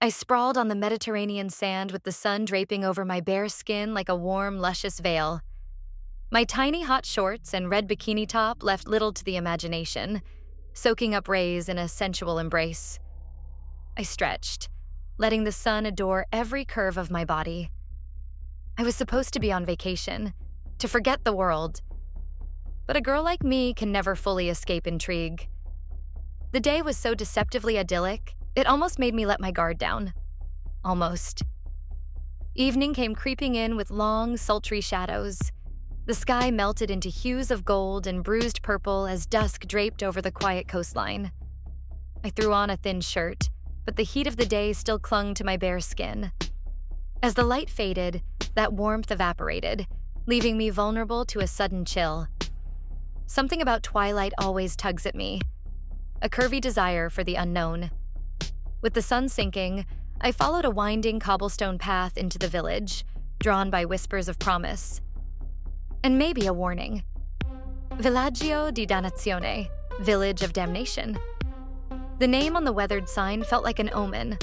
I sprawled on the Mediterranean sand with the sun draping over my bare skin like a warm, luscious veil. My tiny hot shorts and red bikini top left little to the imagination, soaking up rays in a sensual embrace. I stretched, letting the sun adore every curve of my body. I was supposed to be on vacation, to forget the world. But a girl like me can never fully escape intrigue. The day was so deceptively idyllic, it almost made me let my guard down. Almost. Evening came creeping in with long, sultry shadows. The sky melted into hues of gold and bruised purple as dusk draped over the quiet coastline. I threw on a thin shirt, but the heat of the day still clung to my bare skin. As the light faded, that warmth evaporated, leaving me vulnerable to a sudden chill. Something about twilight always tugs at me, a curvy desire for the unknown. With the sun sinking, I followed a winding cobblestone path into the village, drawn by whispers of promise. And maybe a warning. Villaggio di Dannazione, Village of Damnation. The name on the weathered sign felt like an omen,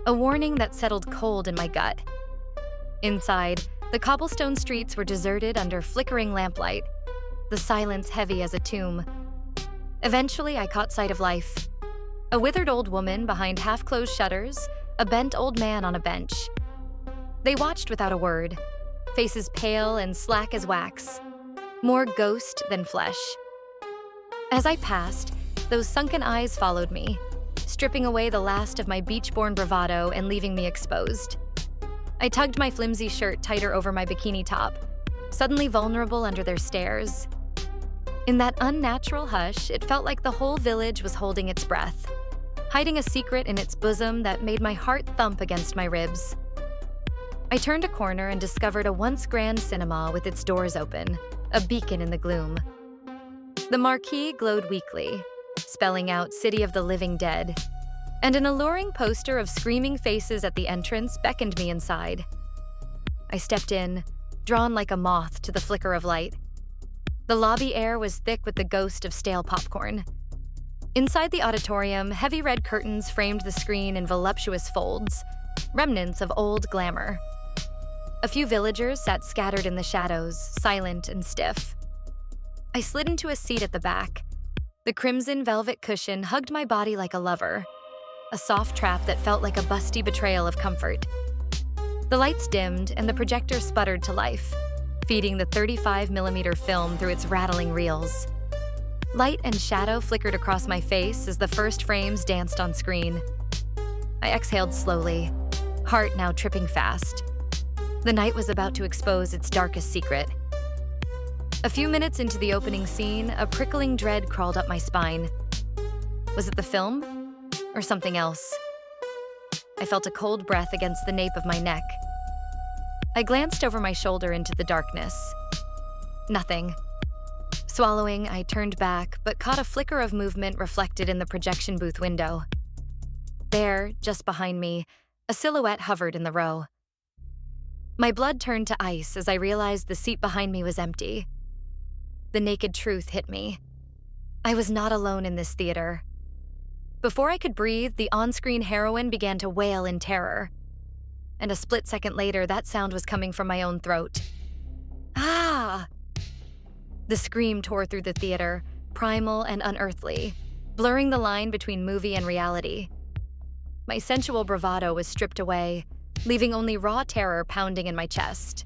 a warning that settled cold in my gut. Inside, the cobblestone streets were deserted under flickering lamplight, the silence heavy as a tomb. Eventually, I caught sight of life. A withered old woman behind half-closed shutters, a bent old man on a bench. They watched without a word, faces pale and slack as wax, more ghost than flesh. As I passed, those sunken eyes followed me, stripping away the last of my beach-born bravado and leaving me exposed. I tugged my flimsy shirt tighter over my bikini top, suddenly vulnerable under their stares. In that unnatural hush, it felt like the whole village was holding its breath, hiding a secret in its bosom that made my heart thump against my ribs. I turned a corner and discovered a once grand cinema with its doors open, a beacon in the gloom. The marquee glowed weakly, spelling out City of the Living Dead, and an alluring poster of screaming faces at the entrance beckoned me inside. I stepped in, drawn like a moth to the flicker of light. The lobby air was thick with the ghost of stale popcorn. Inside the auditorium, heavy red curtains framed the screen in voluptuous folds, remnants of old glamour. A few villagers sat scattered in the shadows, silent and stiff. I slid into a seat at the back. The crimson velvet cushion hugged my body like a lover, a soft trap that felt like a busty betrayal of comfort. The lights dimmed and the projector sputtered to life, feeding the 35mm film through its rattling reels. Light and shadow flickered across my face as the first frames danced on screen. I exhaled slowly, heart now tripping fast. The night was about to expose its darkest secret. A few minutes into the opening scene, a prickling dread crawled up my spine. Was it the film? Or something else? I felt a cold breath against the nape of my neck. I glanced over my shoulder into the darkness. Nothing. Swallowing, I turned back, but caught a flicker of movement reflected in the projection booth window. There, just behind me, a silhouette hovered in the row. My blood turned to ice as I realized the seat behind me was empty. The naked truth hit me. I was not alone in this theater. Before I could breathe, the on-screen heroine began to wail in terror. And a split second later, that sound was coming from my own throat. Ah! The scream tore through the theater, primal and unearthly, blurring the line between movie and reality. My sensual bravado was stripped away, leaving only raw terror pounding in my chest.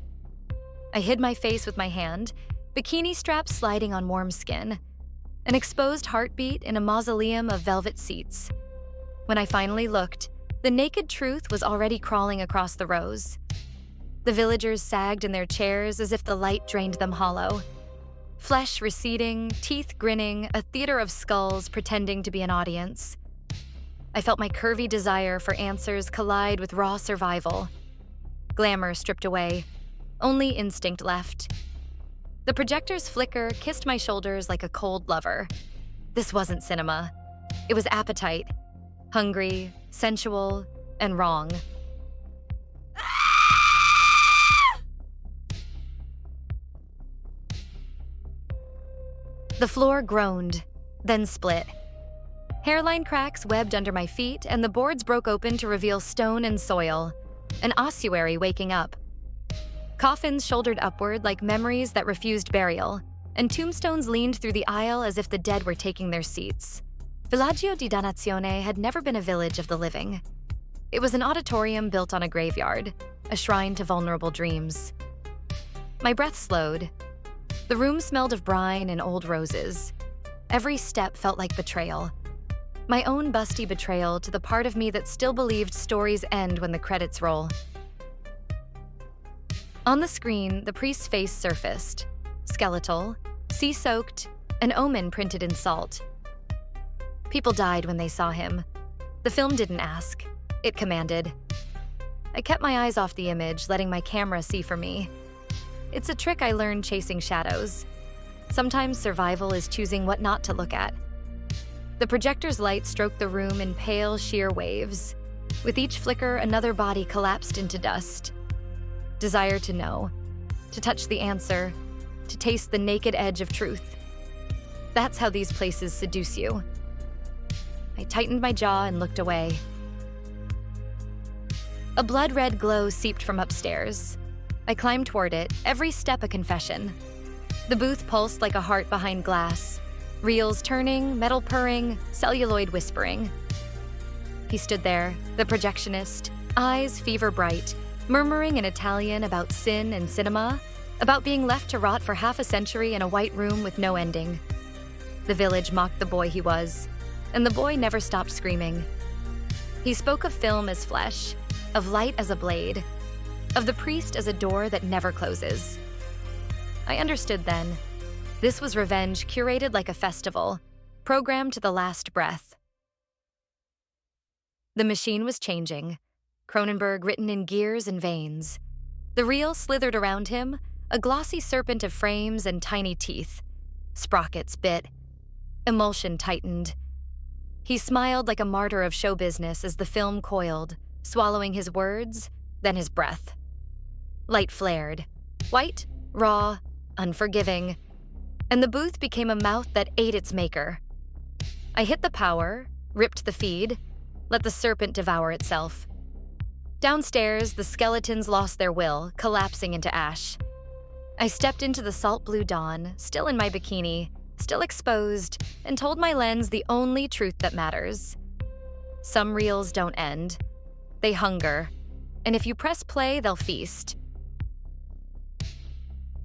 I hid my face with my hand, bikini straps sliding on warm skin, an exposed heartbeat in a mausoleum of velvet seats. When I finally looked, the naked truth was already crawling across the rows. The villagers sagged in their chairs as if the light drained them hollow. Flesh receding, teeth grinning, a theater of skulls pretending to be an audience. I felt my curvy desire for answers collide with raw survival. Glamour stripped away, only instinct left. The projector's flicker kissed my shoulders like a cold lover. This wasn't cinema. It was appetite. Hungry, sensual, and wrong. The floor groaned, then split. Hairline cracks webbed under my feet, and the boards broke open to reveal stone and soil, an ossuary waking up. Coffins shouldered upward like memories that refused burial, and tombstones leaned through the aisle as if the dead were taking their seats. Villaggio di Dannazione had never been a village of the living. It was an auditorium built on a graveyard, a shrine to vulnerable dreams. My breath slowed. The room smelled of brine and old roses. Every step felt like betrayal. My own busty betrayal to the part of me that still believed stories end when the credits roll. On the screen, the priest's face surfaced. Skeletal, sea-soaked, an omen printed in salt. People died when they saw him. The film didn't ask. It commanded. I kept my eyes off the image, letting my camera see for me. It's a trick I learned chasing shadows. Sometimes survival is choosing what not to look at. The projector's light stroked the room in pale, sheer waves. With each flicker, another body collapsed into dust. Desire to know, to touch the answer, to taste the naked edge of truth. That's how these places seduce you. I tightened my jaw and looked away. A blood-red glow seeped from upstairs. I climbed toward it, every step a confession. The booth pulsed like a heart behind glass. Reels turning, metal purring, celluloid whispering. He stood there, the projectionist, eyes fever bright, murmuring in Italian about sin and cinema, about being left to rot for half a century in a white room with no ending. The village mocked the boy he was, and the boy never stopped screaming. He spoke of film as flesh, of light as a blade, of the priest as a door that never closes. I understood then. This was revenge curated like a festival, programmed to the last breath. The machine was changing, Cronenberg written in gears and veins. The reel slithered around him, a glossy serpent of frames and tiny teeth. Sprockets bit. Emulsion tightened. He smiled like a martyr of show business as the film coiled, swallowing his words, then his breath. Light flared. White, raw, unforgiving. And the booth became a mouth that ate its maker. I hit the power, ripped the feed, let the serpent devour itself. Downstairs, the skeletons lost their will, collapsing into ash. I stepped into the salt blue dawn, still in my bikini, still exposed, and told my lens the only truth that matters. Some reels don't end. They hunger. And if you press play, they'll feast.